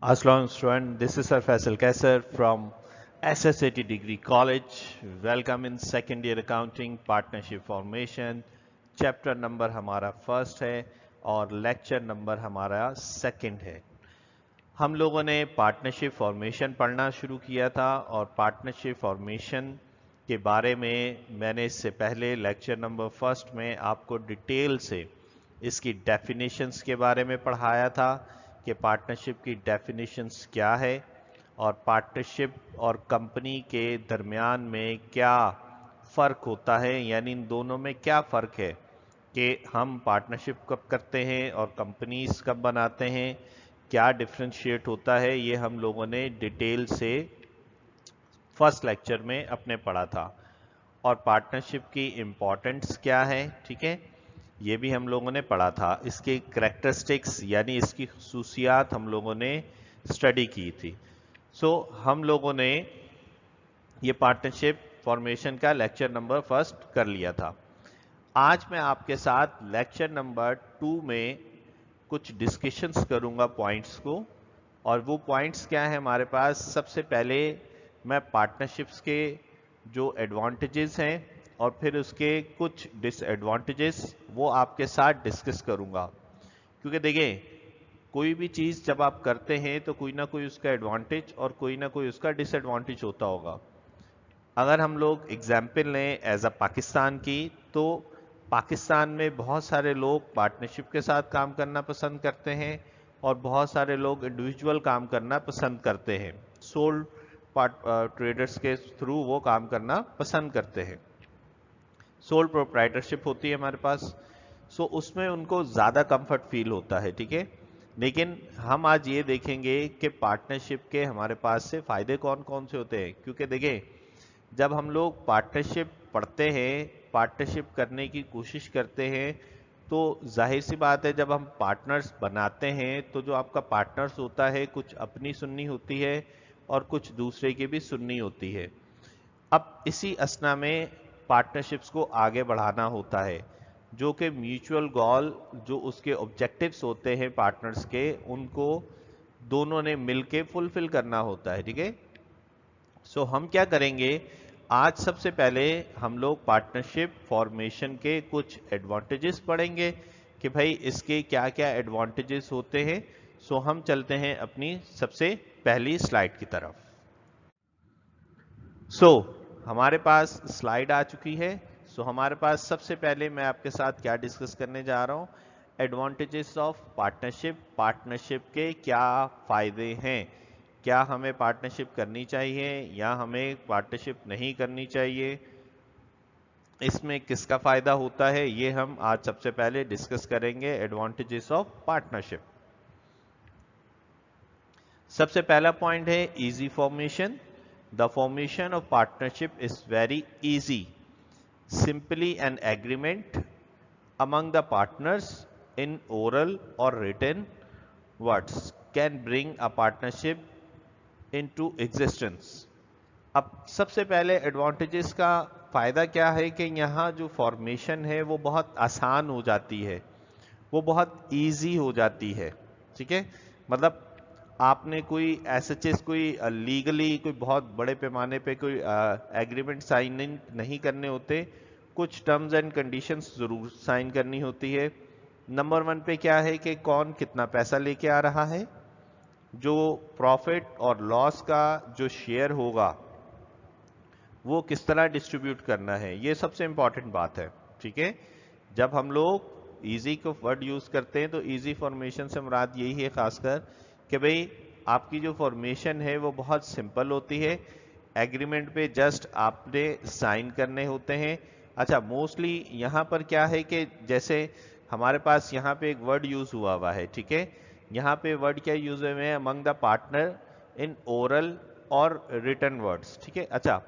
Assalamu student, this is Sir Faisal Kaisar from SSAT Degree College. Welcome in second year accounting partnership formation. Chapter number हमारा first है और lecture number हमारा second है। हम लोगों ने पार्टनरशिप फॉर्मेशन पढ़ना शुरू किया था और पार्टनरशिप फॉर्मेशन के बारे में मैंने इससे पहले लेक्चर नंबर फर्स्ट में आपको डिटेल से इसकी डेफिनेशंस के बारे में पढ़ाया था कि पार्टनरशिप की डेफिनेशंस क्या है और पार्टनरशिप और कंपनी के दरमियान में क्या फ़र्क होता है, यानी इन दोनों में क्या फ़र्क है कि हम पार्टनरशिप कब करते हैं और कंपनीज कब बनाते हैं, क्या डिफ्रेंशिएट होता है, ये हम लोगों ने डिटेल से फर्स्ट लेक्चर में अपने पढ़ा था। और पार्टनरशिप की इम्पोर्टेंस क्या है, ठीक है, ये भी हम लोगों ने पढ़ा था। इसके करैक्टरिस्टिक्स यानी इसकी खसूसियात हम लोगों ने स्टडी की थी। हम लोगों ने ये पार्टनरशिप फॉर्मेशन का लेक्चर नंबर फर्स्ट कर लिया था। आज मैं आपके साथ लेक्चर नंबर 2 में कुछ डिस्कशंस करूंगा पॉइंट्स को, और वो पॉइंट्स क्या है हमारे पास। सबसे पहले मैं पार्टनरशिप्स के जो एडवांटेजेस हैं और फिर उसके कुछ डिसएडवांटेजेस वो आपके साथ डिस्कस करूंगा, क्योंकि देखिए कोई भी चीज़ जब आप करते हैं तो कोई ना कोई उसका एडवांटेज और कोई ना कोई उसका डिसएडवांटेज होता होगा। अगर हम लोग एग्जाम्पल लें एज अ पाकिस्तान की, तो पाकिस्तान में बहुत सारे लोग पार्टनरशिप के साथ काम करना पसंद करते हैं और बहुत सारे लोग इंडिविजुअल काम करना पसंद करते हैं, सोल ट्रेडर्स के थ्रू वो काम करना पसंद करते हैं। सोल प्रोप्राइटरशिप होती है हमारे पास, उसमें उनको ज़्यादा कंफर्ट फील होता है, ठीक है। लेकिन हम आज ये देखेंगे कि पार्टनरशिप के हमारे पास से फ़ायदे कौन कौन से होते हैं, क्योंकि देखिए जब हम लोग पार्टनरशिप पढ़ते हैं, पार्टनरशिप करने की कोशिश करते हैं, तो जाहिर सी बात है जब हम पार्टनर्स बनाते हैं तो जो आपका पार्टनर्स होता है कुछ अपनी सुननी होती है और कुछ दूसरे की भी सुननी होती है। अब इसी असना में पार्टनरशिप्स को आगे बढ़ाना होता है, जो कि म्यूचुअल गोल जो उसके ऑब्जेक्टिव्स होते हैं पार्टनर्स के, उनको दोनों ने मिलके फुलफिल करना होता है, ठीक है। हम क्या करेंगे आज, सबसे पहले हम लोग पार्टनरशिप फॉर्मेशन के कुछ एडवांटेजेस पढ़ेंगे कि भाई इसके क्या क्या एडवांटेजेस होते हैं। हम चलते हैं अपनी सबसे पहली स्लाइड की तरफ। हमारे पास स्लाइड आ चुकी है। हमारे पास सबसे पहले मैं आपके साथ क्या डिस्कस करने जा रहा हूं, एडवांटेजेस ऑफ पार्टनरशिप। पार्टनरशिप के क्या फायदे हैं, क्या हमें पार्टनरशिप करनी चाहिए या हमें पार्टनरशिप नहीं करनी चाहिए, इसमें किसका फायदा होता है, ये हम आज सबसे पहले डिस्कस करेंगे। एडवांटेजेस ऑफ पार्टनरशिप, सबसे पहला पॉइंट है easy formation. The formation of partnership is very easy. Simply an agreement among the partners in oral or written words can bring a partnership into existence। अब सबसे पहले advantages का फायदा क्या है कि यहाँ जो फॉर्मेशन है वो बहुत आसान हो जाती है, वो बहुत इजी हो जाती है, ठीक है। मतलब आपने कोई ऐसा चीज कोई लीगली कोई बहुत बड़े पैमाने पे कोई एग्रीमेंट साइन नहीं करने होते, कुछ टर्म्स एंड कंडीशंस जरूर साइन करनी होती है। नंबर 1 पे क्या है कि कौन कितना पैसा लेके आ रहा है, जो प्रॉफिट और लॉस का जो शेयर होगा वो किस तरह डिस्ट्रीब्यूट करना है, ये सबसे इंपॉर्टेंट बात है, ठीक है। जब हम लोग इजी को वर्ड यूज करते हैं तो इजी फॉर्मेशन से मुराद यही है खासकर कि भाई आपकी जो फॉर्मेशन है वो बहुत सिंपल होती है, एग्रीमेंट पे जस्ट आपने साइन करने होते हैं। अच्छा, मोस्टली यहाँ पर क्या है कि जैसे हमारे पास यहाँ पे एक वर्ड यूज हुआ है, ठीक है। यहाँ पे वर्ड क्या यूज हुए हैं, among the partner in oral और रिटन वर्ड्स, ठीक है। अच्छा,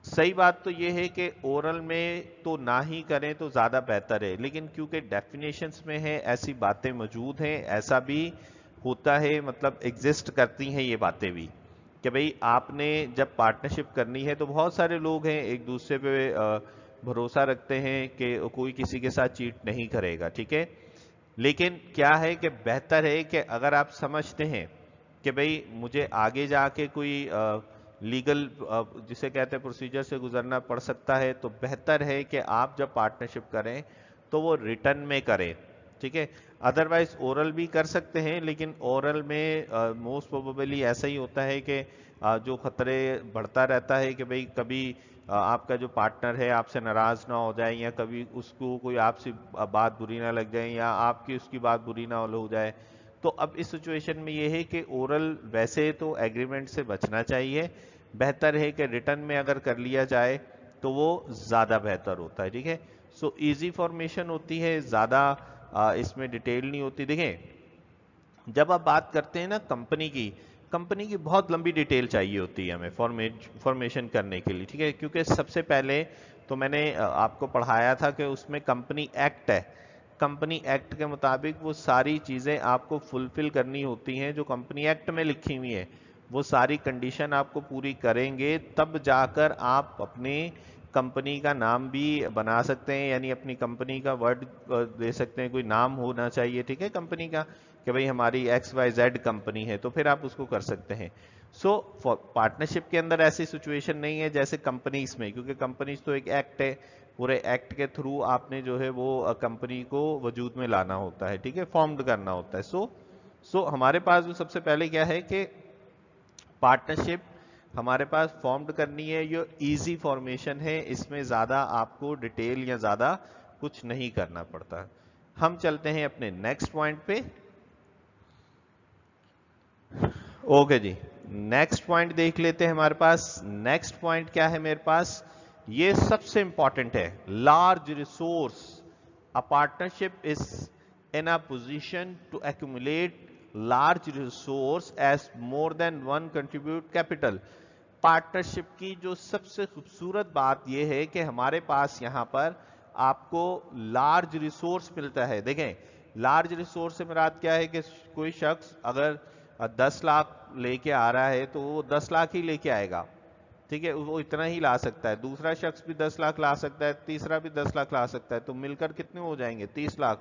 सही बात तो ये है कि ओरल में तो ना ही करें तो ज्यादा बेहतर है, लेकिन क्योंकि डेफिनेशंस में है ऐसी बातें मौजूद हैं, ऐसा भी होता है, मतलब एग्जिस्ट करती हैं ये बातें भी कि भाई आपने जब पार्टनरशिप करनी है तो बहुत सारे लोग हैं एक दूसरे पे भरोसा रखते हैं कि कोई किसी के साथ चीट नहीं करेगा, ठीक है। لیکن کیا ہے کہ بہتر ہے کہ اگر آپ سمجھتے ہیں کہ بھئی مجھے آگے جا کے کوئی لیگل جسے کہتے ہیں پروسیجر سے گزرنا پڑ سکتا ہے، تو بہتر ہے کہ آپ جب پارٹنرشپ کریں تو وہ ریٹرن میں کریں، ٹھیک ہے. ادروائز اورل بھی کر سکتے ہیں، لیکن اورل میں موسٹ پروبیبلی ایسا ہی ہوتا ہے کہ جو خطرے بڑھتا رہتا ہے کہ بھئی کبھی آپ کا جو پارٹنر ہے آپ سے ناراض نہ ہو جائے، یا کبھی اس کو کوئی آپ سے بات بری نہ لگ جائے، یا آپ کی اس کی بات بری نہ ہو جائے. تو اب اس سچویشن میں یہ ہے کہ اورل ویسے تو ایگریمنٹ سے بچنا چاہیے، بہتر ہے کہ ریٹرن میں اگر کر لیا جائے تو وہ زیادہ بہتر ہوتا ہے، ٹھیک ہے. سو ایزی فارمیشن ہوتی ہے، زیادہ اس میں ڈیٹیل نہیں ہوتی. دیکھیں جب آپ بات کرتے ہیں نا کمپنی کی بہت لمبی ڈیٹیل چاہیے ہوتی ہے ہمیں فارمیشن کرنے کے لیے، ٹھیک ہے. کیونکہ سب سے پہلے تو میں نے آپ کو پڑھایا تھا کہ اس میں کمپنی ایکٹ ہے، کمپنی ایکٹ کے مطابق وہ ساری چیزیں آپ کو فلفل کرنی ہوتی ہیں جو کمپنی ایکٹ میں لکھی ہوئی ہیں. وہ ساری کنڈیشن آپ کو پوری کریں گے تب جا کر آپ اپنے کمپنی کا نام بھی بنا سکتے ہیں، یعنی اپنی کمپنی کا ورڈ دے سکتے ہیں، کوئی نام ہونا چاہیے، ٹھیک ہے، کمپنی کا کہ بھئی ہماری ایکس وائی زیڈ کمپنی ہے، تو پھر آپ اس کو کر سکتے ہیں. سو پارٹنرشپ کے اندر ایسی سچویشن نہیں ہے جیسے کمپنیز میں، کیونکہ کمپنیز تو ایک ایکٹ ہے، پورے ایکٹ کے تھرو آپ نے جو ہے وہ کمپنی کو وجود میں لانا ہوتا ہے، ٹھیک ہے، فارمڈ کرنا ہوتا ہے. سو ہمارے پاس جو سب سے پہلے کیا ہے کہ پارٹنرشپ ہمارے پاس فارمڈ کرنی ہے، یہ ایزی فارمیشن ہے، اس میں زیادہ آپ کو ڈیٹیل یا زیادہ کچھ نہیں کرنا پڑتا. ہم چلتے ہیں اپنے نیکسٹ پوائنٹ پہ. اوکے جی، نیکسٹ پوائنٹ دیکھ لیتے ہیں. ہمارے پاس نیکسٹ پوائنٹ کیا ہے میرے پاس، یہ سب سے امپورٹنٹ ہے، large resource. A partnership is in a position to accumulate large resource as more than one contribute capital. Partnership کی جو سب سے خوبصورت بات یہ ہے کہ ہمارے پاس یہاں پر آپ کو لارج ریسورس ملتا ہے. دیکھیں لارج ریسورس سے مراد کیا ہے کہ کوئی شخص اگر 10 لاکھ لے کے آ رہا ہے تو وہ 10 لاکھ ہی لے کے آئے گا، ٹھیک ہے، وہ اتنا ہی لا سکتا ہے. دوسرا شخص بھی 10 لاکھ لا سکتا ہے، تیسرا بھی 10 لاکھ لا سکتا ہے، تو مل کر کتنے ہو جائیں گے، 30 لاکھ.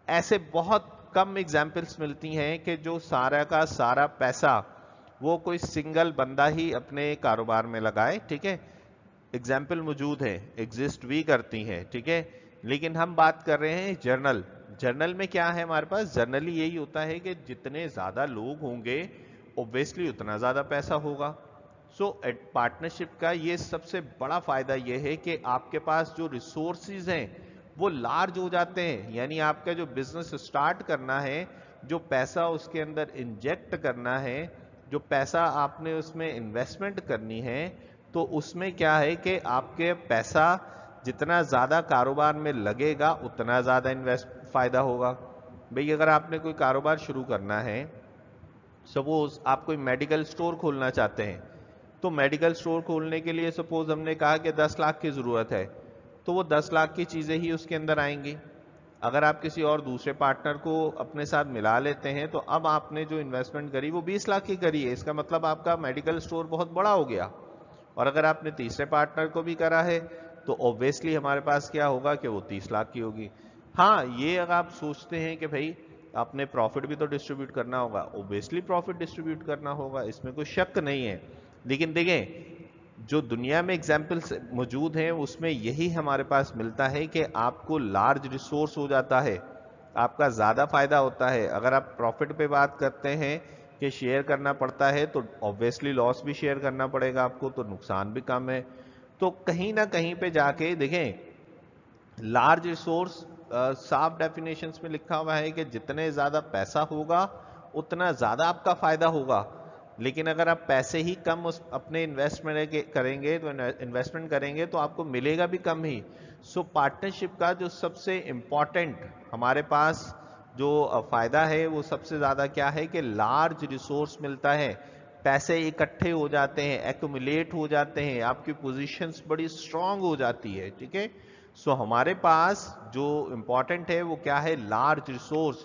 ایسے بہت کم ایگزامپلس ملتی ہیں کہ جو سارا کا سارا پیسہ وہ کوئی سنگل بندہ ہی اپنے کاروبار میں لگائے، ٹھیک ہے. ایگزامپل موجود ہے، ایگزسٹ بھی کرتی ہیں، ٹھیک ہے. لیکن ہم بات کر رہے ہیں جرنل میں کیا ہے ہمارے پاس، جرنلی یہی ہوتا ہے کہ جتنے زیادہ لوگ ہوں گے اوبویسلی اتنا زیادہ پیسہ ہوگا. سو پارٹنرشپ کا یہ سب سے بڑا فائدہ یہ ہے کہ آپ کے پاس جو ریسورسز ہیں وہ لارج ہو جاتے ہیں. یعنی آپ کا جو بزنس سٹارٹ کرنا ہے، جو پیسہ اس کے اندر انجیکٹ کرنا ہے، جو پیسہ آپ نے اس میں انویسٹمنٹ کرنی ہے، تو اس میں کیا ہے کہ آپ کے پیسہ جتنا زیادہ کاروبار میں لگے گا اتنا زیادہ فائدہ ہوگا. بھئی اگر آپ نے کوئی کاروبار شروع کرنا ہے، سپوز آپ کوئی میڈیکل سٹور کھولنا چاہتے ہیں، تو میڈیکل سٹور کھولنے کے لیے سپوز ہم نے کہا کہ 10 لاکھ کی ضرورت ہے، تو وہ 10 لاکھ کی چیزیں ہی اس کے اندر آئیں گی. اگر آپ کسی اور دوسرے پارٹنر کو اپنے ساتھ ملا لیتے ہیں تو اب آپ نے جو انویسٹمنٹ کری وہ 20 لاکھ کی کری ہے، اس کا مطلب آپ کا میڈیکل سٹور بہت بڑا ہو گیا. اور اگر آپ نے تیسرے پارٹنر کو بھی کرا ہے تو اوبویسلی ہمارے پاس کیا ہوگا کہ وہ 30 لاکھ کی ہوگی. ہاں یہ اگر آپ سوچتے ہیں کہ بھائی آپ نے پروفٹ بھی تو ڈسٹریبیوٹ کرنا ہوگا، اوبویسلی پروفٹ ڈسٹریبیوٹ کرنا ہوگا، اس میں کوئی شک نہیں ہے. لیکن دیکھیں جو دنیا میں ایگزامپلس موجود ہیں اس میں یہی ہمارے پاس ملتا ہے کہ آپ کو لارج ریسورس ہو جاتا ہے، آپ کا زیادہ فائدہ ہوتا ہے. اگر آپ پروفٹ پہ بات کرتے ہیں کہ شیئر کرنا پڑتا ہے تو اوبویسلی لاس بھی شیئر کرنا پڑے گا آپ کو، تو نقصان بھی کم ہے. تو کہیں نہ کہیں پہ جا کے دیکھیں لارج ریسورس صاف ڈیفینیشنز میں لکھا ہوا ہے کہ جتنے زیادہ پیسہ ہوگا اتنا زیادہ آپ کا فائدہ ہوگا. لیکن اگر آپ پیسے ہی کم اپنے انویسٹمنٹ کریں گے تو آپ کو ملے گا بھی کم ہی. سو پارٹنرشپ کا جو سب سے امپورٹنٹ ہمارے پاس جو فائدہ ہے وہ سب سے زیادہ کیا ہے کہ لارج ریسورس ملتا ہے، پیسے اکٹھے ہو جاتے ہیں، ایکومولیٹ ہو جاتے ہیں، آپ کی پوزیشنز بڑی اسٹرانگ ہو جاتی ہے، ٹھیک ہے. سو ہمارے پاس جو امپورٹنٹ ہے وہ کیا ہے، لارج ریسورس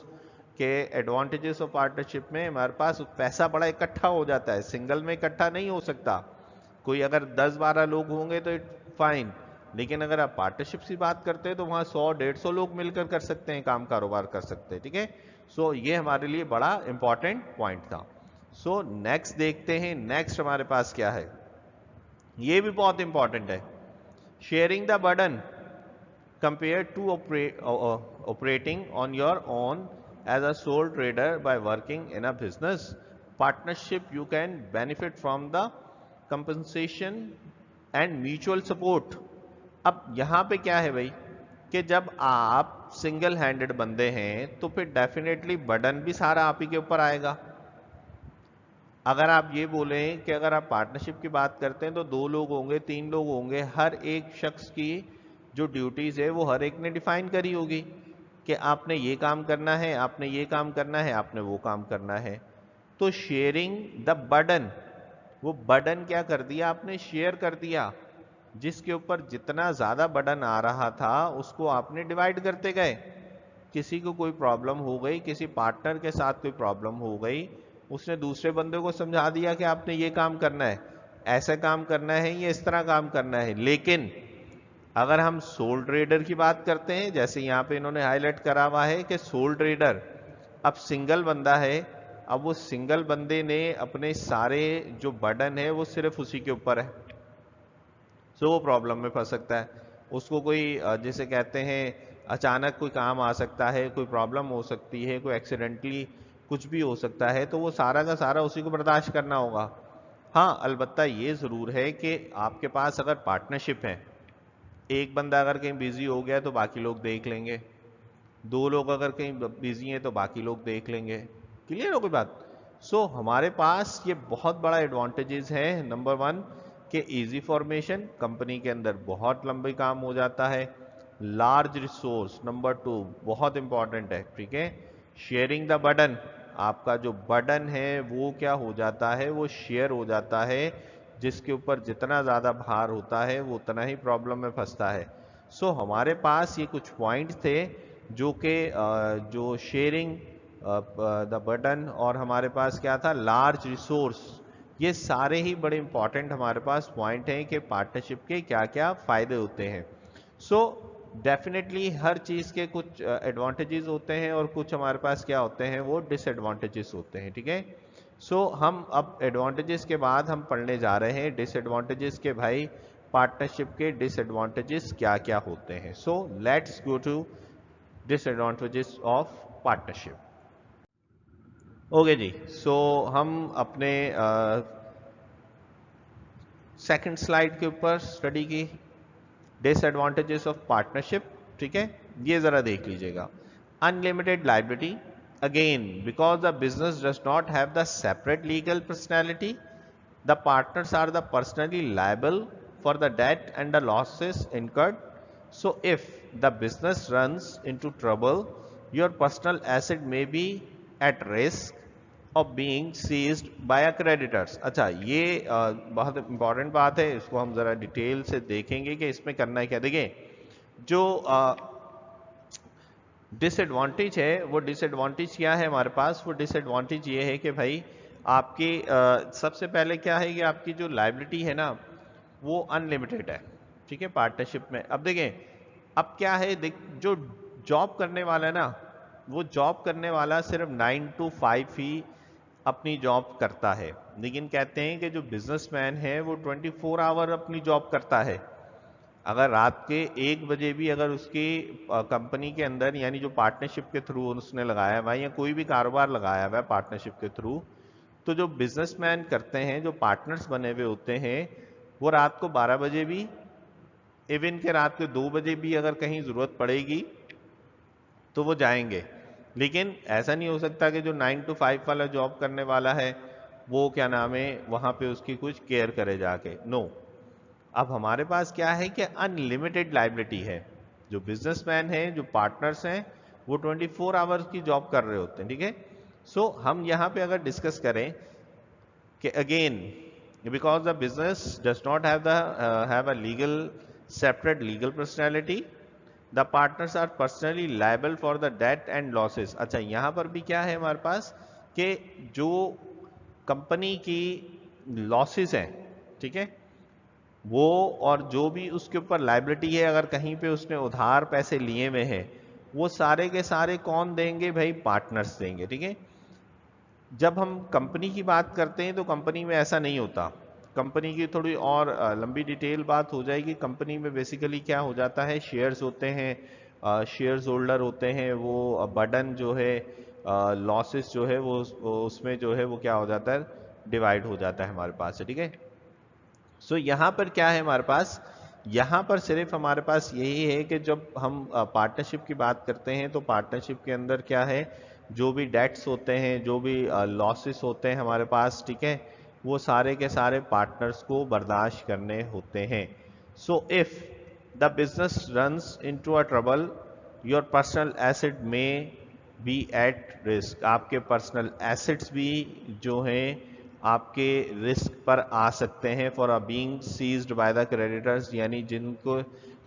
کے ایڈوانٹیجز آف پارٹنرشپ میں ہمارے پاس پیسہ بڑا اکٹھا ہو جاتا ہے، سنگل میں اکٹھا نہیں ہو سکتا. کوئی اگر 10-12 لوگ ہوں گے تو فائن، लेकिन अगर आप पार्टनरशिप की बात करते हैं तो वहां 100-150 लोग मिलकर कर सकते हैं, काम कारोबार कर सकते हैं, ठीक है। सो ये हमारे लिए बड़ा इंपॉर्टेंट पॉइंट था। सो नेक्स्ट देखते हैं, नेक्स्ट हमारे पास क्या है, ये भी बहुत इंपॉर्टेंट है, sharing the burden compared to operating on your own as a sole trader. By working in a business partnership you can benefit from the compensation and mutual support. अब यहां पे क्या है भाई कि जब आप सिंगल हैंडेड बंदे हैं तो फिर डेफिनेटली बर्डन भी सारा आप ही के ऊपर आएगा। अगर आप ये बोलें कि अगर आप पार्टनरशिप की बात करते हैं तो 2 लोग होंगे, 3 लोग होंगे, हर एक शख्स की जो ड्यूटीज है वो हर एक ने डिफाइन करी होगी कि आपने ये काम करना है, आपने ये काम करना है, आपने वो काम करना है। तो शेयरिंग द बर्डन, वो बर्डन क्या कर दिया आपने, शेयर कर दिया। जिसके ऊपर जितना ज्यादा बर्डन आ रहा था उसको आपने डिवाइड करते गए। किसी को कोई प्रॉब्लम हो गई, किसी पार्टनर के साथ कोई प्रॉब्लम हो गई, उसने दूसरे बंदे को समझा दिया कि आपने ये काम करना है, ऐसा काम करना है, ये इस तरह काम करना है। लेकिन अगर हम सोल ट्रेडर की बात करते हैं, जैसे यहां पे इन्होंने हाईलाइट करा हुआ है कि सोल ट्रेडर अब सिंगल बंदा है, अब वो सिंगल बंदे ने अपने सारे जो बर्डन है वो सिर्फ उसी के ऊपर है, सो वो प्रॉब्लम में फंस सकता है। उसको कोई जिसे कहते हैं अचानक कोई काम आ सकता है, कोई प्रॉब्लम हो सकती है, कोई एक्सीडेंटली कुछ भी हो सकता है, तो वो सारा का सारा उसी को बर्दाश्त करना होगा। हाँ, अलबत्ता ये ज़रूर है कि आपके पास अगर पार्टनरशिप है, एक बंदा अगर कहीं बिजी हो गया तो बाकी लोग देख लेंगे, 2 लोग अगर कहीं बिजी हैं तो बाकी लोग देख लेंगे। क्लियर हो कोई बात? सो हमारे पास ये बहुत बड़ा एडवांटेजेस है। नंबर 1 कि इजी फॉर्मेशन, कंपनी के अंदर बहुत लंबे काम हो जाता है। लार्ज रिसोर्स, नंबर 2 बहुत इंपॉर्टेंट है, ठीक है। शेयरिंग द बर्डन, आपका जो बर्डन है वो क्या हो जाता है, वो शेयर हो जाता है। जिसके ऊपर जितना ज्यादा भार होता है वो उतना ही प्रॉब्लम में फंसता है। सो हमारे पास ये कुछ पॉइंट्स थे जो कि जो शेयरिंग द बर्डन, और हमारे पास क्या था, लार्ज रिसोर्स, ये सारे ही बड़े इंपॉर्टेंट हमारे पास पॉइंट हैं कि पार्टनरशिप के क्या क्या फायदे होते हैं। सो डेफिनेटली हर चीज के कुछ एडवांटेजेस होते हैं और कुछ हमारे पास क्या होते हैं, वो डिसएडवांटेजेस होते हैं, ठीक है। सो हम अब एडवांटेजेस के बाद हम पढ़ने जा रहे हैं डिसएडवांटेजेस के, भाई पार्टनरशिप के डिसएडवांटेजेस क्या क्या होते हैं। So let's go to disadvantages of partnership. Okay जी, सो हम अपने सेकंड स्लाइड के ऊपर स्टडी की डिसएडवांटेजेस ऑफ पार्टनरशिप, ठीक है, ये जरा देख लीजिएगा। Unlimited liability, again because the business does not have the separate legal personality, the partners are the personally liable for the debt and the losses incurred. So if the business runs into trouble, your personal asset may be at risk of being seized by a creditors. अच्छा, ये बहुत important बात है, इसको हम जरा detail से देखेंगे कि इसमें करना है क्या। देखिए, जो डिसएडवांटेज है, वो डिसएडवांटेज क्या है हमारे पास, वो डिसएडवांटेज ये है कि भाई आपकी सबसे पहले क्या है कि आपकी जो लायबिलिटी है ना वो अनलिमिटेड है, ठीक है, पार्टनरशिप में। अब देखें, अब क्या है, जो जॉब करने वाला है ना, वो जॉब करने वाला सिर्फ 9 to 5 ही अपनी जॉब करता है, लेकिन कहते हैं कि जो बिजनेसमैन है वो 24 आवर अपनी जॉब करता है। अगर रात के 1 बजे भी अगर उसकी कंपनी के अंदर, यानी जो पार्टनरशिप के थ्रू उसने लगाया हुआ है या कोई भी कारोबार लगाया हुआ है पार्टनरशिप के थ्रू, तो जो बिजनेसमैन करते हैं, जो पार्टनर्स बने हुए होते हैं, वो रात को 12 बजे भी, इवन के रात के 2 बजे भी अगर कहीं जरूरत पड़ेगी तो वो जाएंगे। लेकिन ऐसा नहीं हो सकता कि जो 9 to 5 वाला जॉब करने वाला है वो क्या नाम है वहां पे उसकी कुछ केयर करे जाके, नो। अब हमारे पास क्या है कि अनलिमिटेड लायबिलिटी है। जो बिजनेसमैन है, जो पार्टनर्स हैं, वो 24 आवर्स की जॉब कर रहे होते हैं, ठीक है। सो हम यहां पे अगर डिस्कस करें कि again because the business does not have a legal separate legal personality, the partners are personally liable for the debt and losses. अच्छा, यहां पर भी क्या है हमारे पास कि जो कंपनी की लॉसेस हैं, ठीक है, वो और जो भी उसके ऊपर लाइबिलिटी है, अगर कहीं पे उसने उधार पैसे लिए हुए हैं, वो सारे के सारे कौन देंगे भाई? पार्टनर्स देंगे। ठीक है। जब हम कंपनी की बात करते हैं तो कंपनी में ऐसा नहीं होता। कंपनी की थोड़ी और लंबी डिटेल बात हो जाएगी। कंपनी में बेसिकली क्या हो जाता है, शेयर्स होते हैं, शेयर्स होल्डर होते हैं, वो बर्डन जो है, लॉसेस जो है वो उसमें जो है वो क्या हो जाता है, डिवाइड हो जाता है हमारे पास से। ठीक है। सो यहाँ पर क्या है हमारे पास, यहाँ पर सिर्फ हमारे पास यही है कि जब हम पार्टनरशिप की बात करते हैं तो पार्टनरशिप के अंदर क्या है, जो भी डेट्स होते हैं, जो भी लॉसेस होते हैं हमारे पास, ठीक है, वो सारे के सारे पार्टनर्स को बर्दाश्त करने होते हैं। So if the business runs into a trouble, your personal asset may be at risk. आपके पर्सनल एसेट्स भी जो हैं आपके रिस्क पर आ सकते हैं for a being seized by the creditors, यानी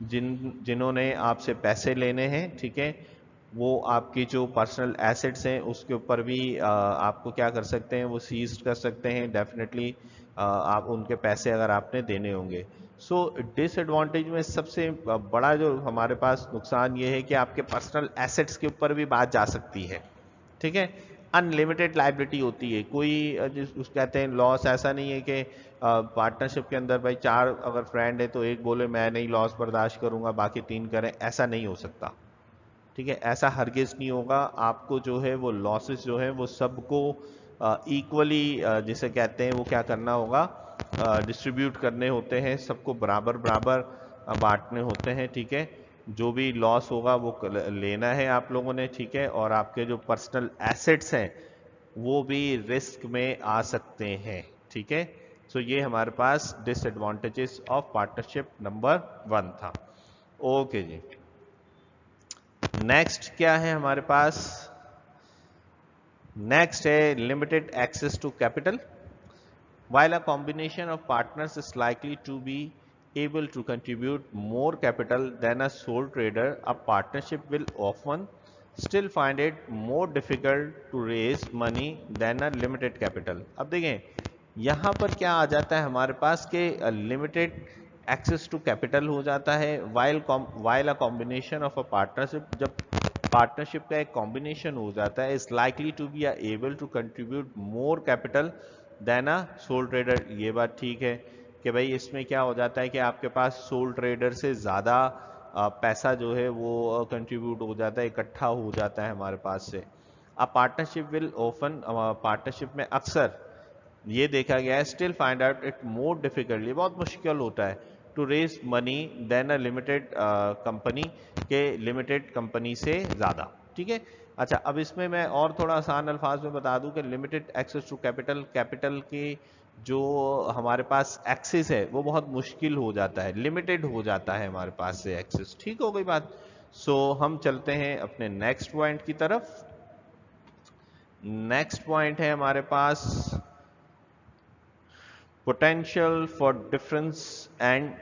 जिन्होंने आपसे पैसे लेने हैं, ठीक है, वो आपकी जो पर्सनल एसेट्स हैं उसके ऊपर भी आपको क्या कर सकते हैं, वो सीज कर सकते हैं डेफिनेटली, आप उनके पैसे अगर आपने देने होंगे। सो डिसएडवांटेज में सबसे बड़ा जो हमारे पास नुकसान ये है कि आपके पर्सनल एसेट्स के ऊपर भी बात जा सकती है। ठीक है। अनलिमिटेड लाइबिलिटी होती है। कोई उस कहते हैं लॉस, ऐसा नहीं है कि पार्टनरशिप के अंदर भाई चार अगर फ्रेंड है तो एक बोले मैं नहीं लॉस बर्दाश्त करूंगा, बाकी तीन करें, ऐसा नहीं हो सकता। ठीक है। ऐसा हरगिज नहीं होगा। आपको जो है वो लॉसेस जो है वो सबको इक्वली जिसे कहते हैं वो क्या करना होगा, डिस्ट्रीब्यूट करने होते हैं, सबको बराबर बराबर बांटने होते हैं। ठीक है। जो भी लॉस होगा वो लेना है आप लोगों ने। ठीक है। और आपके जो पर्सनल एसेट्स हैं वो भी रिस्क में आ सकते हैं। ठीक है। सो ये हमारे पास डिसएडवांटेजेस ऑफ पार्टनरशिप नंबर 1 था। ओके जी। नेक्स्ट क्या है हमारे पास? नेक्स्ट है limited access to capital. While a combination of partners is likely to be able to contribute more capital than a sole trader, a partnership will often still find it more difficult to raise money than a limited capital. अब देखें यहाँ पर क्या आ जाता है हमारे पास के limited access to capital हो जाता है। While a combination of a partnership, जब पार्टनरशिप का एक कॉम्बिनेशन हो जाता है, is likely to be able to contribute more capital than a sole trader. ये बात ठीक है कि भाई इसमें क्या हो जाता है कि आपके पास सोल ट्रेडर से ज़्यादा पैसा जो है वो कंट्रीब्यूट हो जाता है, इकट्ठा हो जाता है हमारे पास से। अब पार्टनरशिप विल ओपन, पार्टनरशिप में अक्सर ये देखा गया है, still find out it more difficultly, बहुत मुश्किल होता है to raise money than a limited company के, लिमिटेड कंपनी से ज़्यादा। ठीक है। अच्छा, अब इसमें मैं और थोड़ा आसान अल्फाज में बता दूं कि limited access to capital, capital की जो हमारे पास एक्सेस है वो बहुत मुश्किल हो जाता है, लिमिटेड हो जाता है हमारे पास से एक्सेस। ठीक हो गई बात। सो हम चलते हैं अपने नेक्स्ट पॉइंट की तरफ। नेक्स्ट पॉइंट है हमारे पास potential for difference and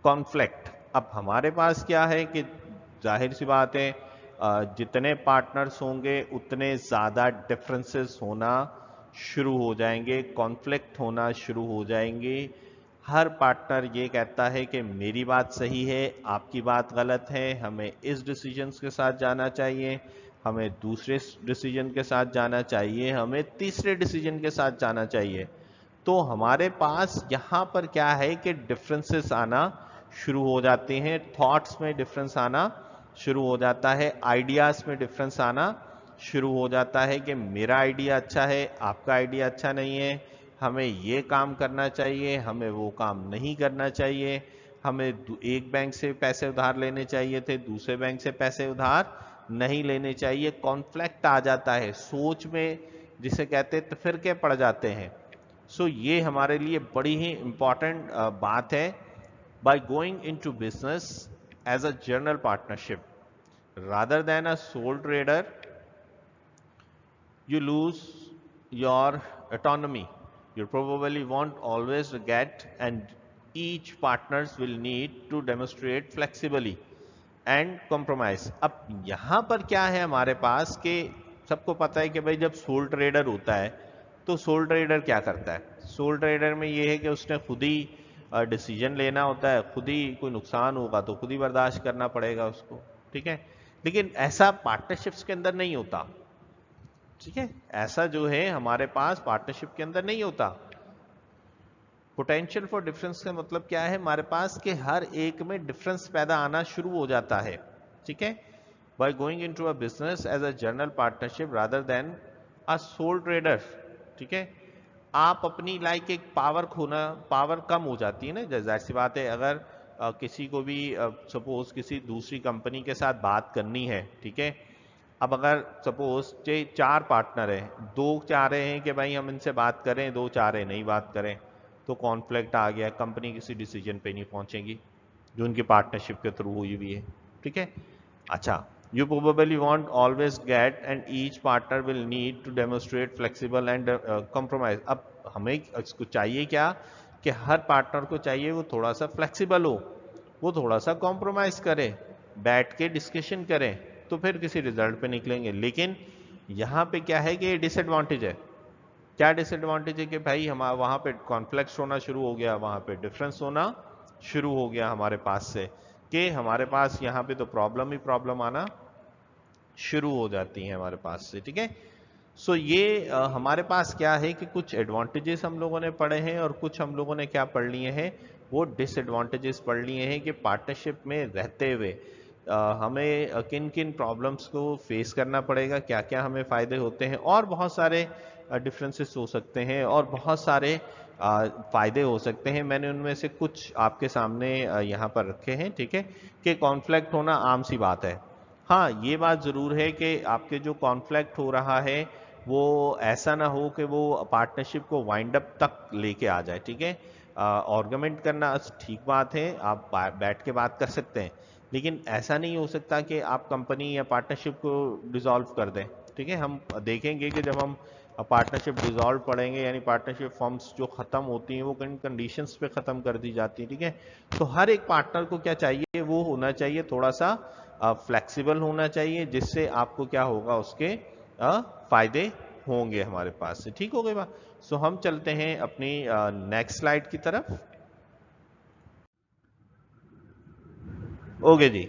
conflict. अब हमारे पास क्या है कि जाहिर सी बात है, जितने पार्टनर्स होंगे उतने ज़्यादा डिफरेंसेस होना शुरू हो जाएंगे, कॉन्फ्लिक्ट होना शुरू हो जाएंगे। हर पार्टनर ये कहता है कि मेरी बात सही है, आपकी बात गलत है, हमें इस डिसीजन के साथ जाना चाहिए, हमें दूसरे डिसीजन के साथ जाना चाहिए, हमें तीसरे डिसीजन के साथ जाना चाहिए। तो हमारे पास यहाँ पर क्या है कि डिफरेंसेस आना शुरू हो जाते हैं, थॉट्स में डिफरेंस आना शुरू हो जाता है, आइडियाज में डिफरेंस आना शुरू हो जाता है कि मेरा आइडिया अच्छा है, आपका आइडिया अच्छा नहीं है, हमें ये काम करना चाहिए, हमें वो काम नहीं करना चाहिए, हमें एक बैंक से पैसे उधार लेने चाहिए थे, दूसरे बैंक से पैसे उधार नहीं लेने चाहिए। कॉन्फ्लिक्ट आ जाता है सोच में, जिसे कहते हैं तफरके पड़ जाते हैं। सो ये हमारे लिए बड़ी ही इंपॉर्टेंट बात है। By going into business as a general partnership rather than a sole trader, you lose your autonomy. You probably won't always get, and each partners will need to demonstrate flexibly and compromise. अब यहाँ पर क्या है हमारे पास कि सबको पता है कि भाई जब सोल ट्रेडर होता है तो सोल ट्रेडर क्या करता है, सोल ट्रेडर में ये है कि उसने खुद ही डिसीजन लेना होता है, खुद ही कोई नुकसान होगा तो खुद ही बर्दाश्त करना पड़ेगा उसको, ठीक है। लेकिन ऐसा पार्टनरशिप्स के अंदर नहीं होता, ठीक है। ऐसा जो है हमारे पास पार्टनरशिप के अंदर नहीं होता। पोटेंशियल फॉर डिफरेंस का मतलब क्या है हमारे पास, कि हर एक में डिफरेंस पैदा आना शुरू हो जाता है, ठीक है। By going into a business as a general partnership rather than a sole trader, ठीक है। आप अपनी लाइक एक पावर कम हो जाती है ना, जाहिर सी बात है। अगर किसी को भी सपोज किसी दूसरी कंपनी के साथ बात करनी है, ठीक है। अब अगर सपोज 4 पार्टनर हैं, 2 चाह रहे हैं कि भाई हम इनसे बात करें, 2 चाह रहे नहीं बात करें, तो कॉन्फ्लिक्ट आ गया, कंपनी किसी डिसीजन पे नहीं पहुंचेगी जो उनकी पार्टनरशिप के थ्रू हुई हुई है, ठीक है। अच्छा, you probably won't always get and each partner will need to demonstrate flexible and compromise। अब हमें इसको चाहिए क्या, कि हर पार्टनर को चाहिए वो थोड़ा सा फ्लेक्सिबल हो, वो थोड़ा सा कॉम्प्रोमाइज करे, बैठ के डिस्कशन करें, तो फिर किसी रिजल्ट पे निकलेंगे। लेकिन यहाँ पे क्या है कि ये डिसएडवांटेज है। क्या डिसएडवांटेज है, कि भाई हम वहां पे कॉन्फ्लिक्ट होना शुरू हो गया, वहां पे डिफरेंस होना शुरू हो गया हमारे पास से, कि हमारे पास यहाँ पे तो प्रॉब्लम ही प्रॉब्लम आना शुरू हो जाती है हमारे पास से, ठीक है। सो ये हमारे पास क्या है कि कुछ एडवांटेजेस हम लोगों ने पढ़े हैं और कुछ हम लोगों ने क्या पढ़ लिए हैं, वो डिसएडवांटेजेस पढ़ लिए हैं, कि पार्टनरशिप में रहते हुए हमें किन किन प्रॉब्लम्स को फेस करना पड़ेगा, क्या क्या हमें फायदे होते हैं, और बहुत सारे डिफरेंसेस हो सकते हैं और बहुत सारे फायदे हो सकते हैं। मैंने उनमें से कुछ आपके सामने यहाँ पर रखे हैं, ठीक है। कि कॉन्फ्लिक्ट होना आम सी बात है। हाँ, ये बात जरूर है कि आपके जो कॉन्फ्लिक्ट हो रहा है वो ऐसा ना हो कि वो पार्टनरशिप को वाइंड अप तक लेके आ जाए, ठीक है। आर्गुमेंट करना ठीक बात है, आप बैठ के बात कर सकते हैं, लेकिन ऐसा नहीं हो सकता कि आप कंपनी या पार्टनरशिप को डिसॉल्व कर दें, ठीक है। हम देखेंगे कि जब हम पार्टनरशिप डिसॉल्व पढ़ेंगे, यानी पार्टनरशिप फॉर्म्स जो खत्म होती हैं वो किन कंडीशंस पे खत्म कर दी जाती है, ठीक है। तो हर एक पार्टनर को क्या चाहिए, वो होना चाहिए थोड़ा सा फ्लेक्सिबल होना चाहिए, जिससे आपको क्या होगा, उसके फायदे होंगे हमारे पास से, ठीक हो गई बात। सो हम चलते हैं अपनी नेक्स्ट स्लाइड की तरफ। ओके जी,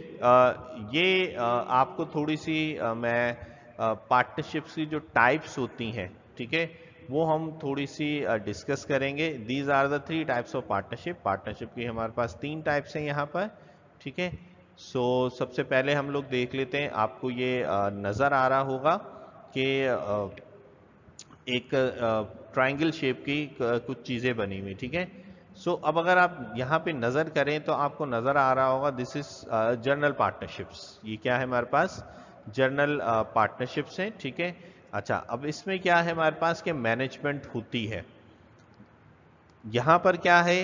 ये आपको थोड़ी सी मैं पार्टनरशिप्स की जो टाइप्स होती हैं, ठीक है, वो हम थोड़ी सी डिस्कस करेंगे। These are the 3 types of partnership. Partnership की हमारे पास 3 टाइप्स हैं यहाँ पर, ठीक है। सो सबसे पहले हम लोग देख लेते हैं, आपको ये नजर आ रहा होगा कि एक ट्रायंगल शेप की कुछ चीजें बनी हुई, ठीक है। सो अब अगर आप यहाँ पे नजर करें तो आपको नजर आ रहा होगा, दिस इज जर्नल पार्टनरशिप्स। ये क्या है हमारे पास, जर्नल पार्टनरशिप्स हैं, ठीक है। अच्छा, अब इसमें क्या है हमारे पास, कि मैनेजमेंट होती है। यहां पर क्या है,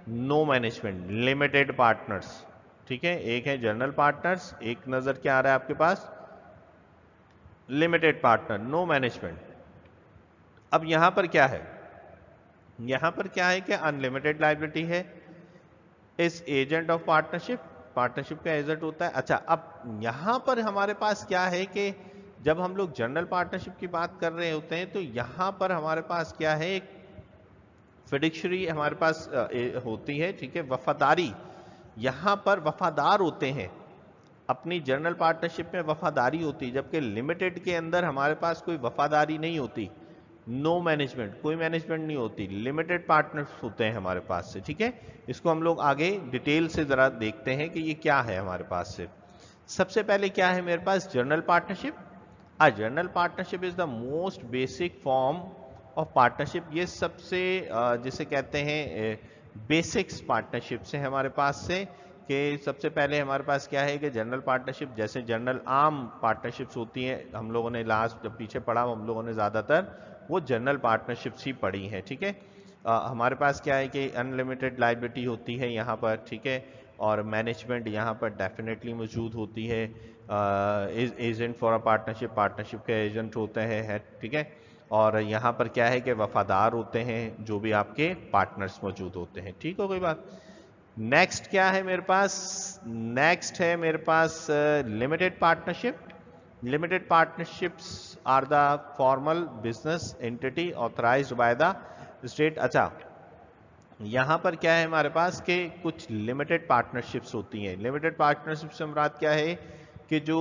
नो मैनेजमेंट, लिमिटेड पार्टनर्स, ठीक है। एक है जर्नल पार्टनर्स, एक नजर क्या आ रहा है आपके पास, लिमिटेड पार्टनर, नो मैनेजमेंट। अब यहां पर क्या है, यहां पर क्या है कि अनलिमिटेड लायबिलिटी है, इस एजेंट ऑफ पार्टनरशिप, पार्टनरशिप का एजेंट होता है। अच्छा, अब यहां पर हमारे पास क्या है, कि जब हम लोग जनरल पार्टनरशिप की बात कर रहे होते हैं तो यहां पर हमारे पास क्या है, एक फिडक्शरी हमारे पास होती है, ठीक है, वफादारी। यहां पर वफादार होते हैं, अपनी जनरल पार्टनरशिप में वफादारी होती है, जबकि लिमिटेड के अंदर हमारे पास कोई वफादारी नहीं होती, नो मैनेजमेंट, कोई मैनेजमेंट नहीं होती, लिमिटेड पार्टनर्स होते हैं हमारे पास से, ठीक है। इसको हम लोग आगे डिटेल से जरा देखते हैं कि ये क्या है हमारे पास से। सबसे पहले क्या है मेरे पास, general partnership. A general partnership is the most basic form of partnership. ये सबसे जिसे कहते हैं बेसिक्स पार्टनरशिप से हमारे पास से, कि सबसे पहले हमारे पास क्या है, कि जनरल पार्टनरशिप, जैसे जनरल आम पार्टनरशिप्स होती हैं, हम लोगों ने लास्ट जब पीछे पढ़ा हम लोगों ने ज्यादातर वो जनरल पार्टनरशिप्स ही पढ़ी हैं, ठीक है। हमारे पास क्या है कि अनलिमिटेड लायबिलिटी होती है यहाँ पर, ठीक है, और मैनेजमेंट यहाँ पर डेफिनेटली मौजूद होती है। Agent for a partnership, partnership के एजेंट होते हैं, ठीक है। और यहाँ पर क्या है कि वफादार होते हैं जो भी आपके पार्टनर्स मौजूद होते हैं, ठीक हो गई बात। नेक्स्ट क्या है मेरे पास, नेक्स्ट है मेरे पास limited partnership. Limited partnerships are the formal business entity authorised by the state. अच्छा, यहाँ पर क्या है हमारे पास कि कुछ लिमिटेड पार्टनरशिप्स होती हैं। लिमिटेड पार्टनरशिप से मुराद क्या है कि जो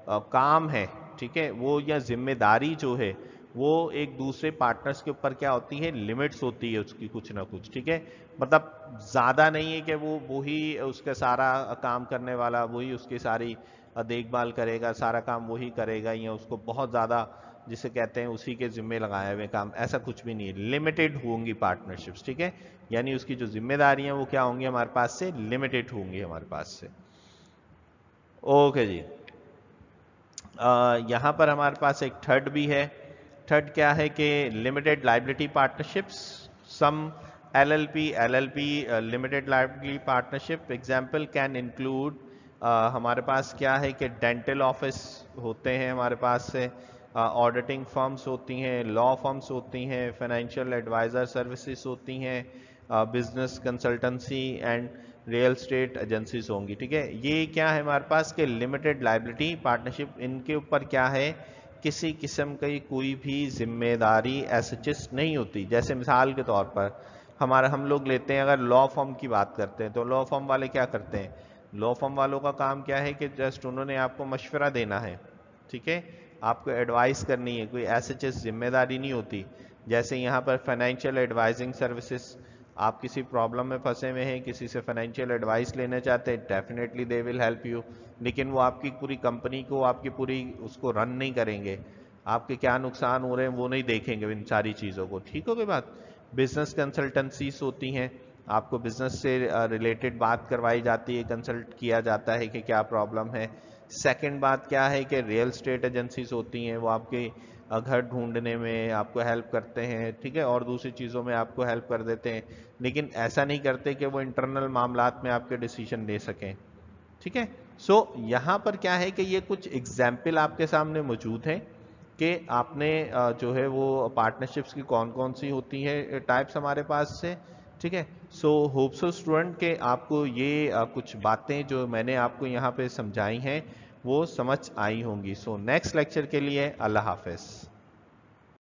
काम है, ठीक है, वो या जिम्मेदारी जो है वो एक दूसरे पार्टनर्स के ऊपर क्या होती है, लिमिट्स होती है उसकी कुछ ना कुछ, ठीक है। मतलब ज़्यादा नहीं है कि वो ही उसका सारा काम करने वाला, वही उसकी सारी देखभाल करेगा, सारा काम वही करेगा, या उसको बहुत ज़्यादा जिसे कहते हैं उसी के जिम्मे लगाए हुए काम, ऐसा कुछ भी नहीं है। लिमिटेड होंगी पार्टनरशिप्स, ठीक है, यानी उसकी जो जिम्मेदारियां वो क्या होंगी हमारे पास से, लिमिटेड होंगी हमारे पास से। ओके जी। यहां पर हमारे पास एक थर्ड भी है। थर्ड क्या है कि limited liability partnerships, some LLP limited liability partnership example can include, हमारे पास क्या है कि डेंटल ऑफिस होते हैं हमारे पास से, ऑडिटिंग फर्म्स होती हैं, लॉ फर्म्स होती हैं, फाइनेंशियल एडवाइजर सर्विसेज होती हैं, business consultancy and real estate agencies होंगी, ठीक है। ये क्या है हमारे पास के लिमिटेड लाइबिलिटी पार्टनरशिप, इनके ऊपर क्या है, किसी किस्म की कोई भी जिम्मेदारी एसएचएस नहीं होती। जैसे मिसाल के तौर पर हम लोग लेते हैं, अगर लॉ फर्म की बात करते हैं तो लॉ फर्म वाले क्या करते हैं, लॉ फर्म वालों का काम क्या है कि जस्ट उन्होंने आपको मशवरा देना है, ठीक है, आपको एडवाइस करनी है, कोई एसएचएस जिम्मेदारी नहीं होती। जैसे यहाँ पर फाइनेंशियल एडवाइजिंग सर्विसेज, आप किसी प्रॉब्लम में फंसे हुए हैं, किसी से फाइनेंशियल एडवाइस लेना चाहते हैं, definitely they will help you, लेकिन वो आपकी पूरी कंपनी को, आपकी पूरी उसको रन नहीं करेंगे, आपके क्या नुकसान हो रहे हैं वो नहीं देखेंगे इन सारी चीज़ों को, ठीक हो गई बात। बिजनेस कंसल्टेंसीज होती हैं, आपको बिजनेस से रिलेटेड बात करवाई जाती है, कंसल्ट किया जाता है कि क्या प्रॉब्लम है। सेकंड बात क्या है कि रियल स्टेट एजेंसीज होती हैं, वो आपके घर ढूंढने में आपको हेल्प करते हैं, ठीक है, और दूसरी चीज़ों में आपको हेल्प कर देते हैं, लेकिन ऐसा नहीं करते कि वो इंटरनल मामलात में आपके डिसीजन ले सकें, ठीक है। सो यहाँ पर क्या है कि ये कुछ एग्जाम्पल आपके सामने मौजूद हैं कि आपने जो है वो पार्टनरशिप्स की कौन कौन सी होती है टाइप्स हमारे पास से, ठीक है। सो होप सो स्टूडेंट के आपको ये कुछ बातें जो मैंने आपको यहाँ पे समझाई हैं वो समझ आई होंगी। सो नेक्स्ट लेक्चर के लिए अल्लाह हाफिज।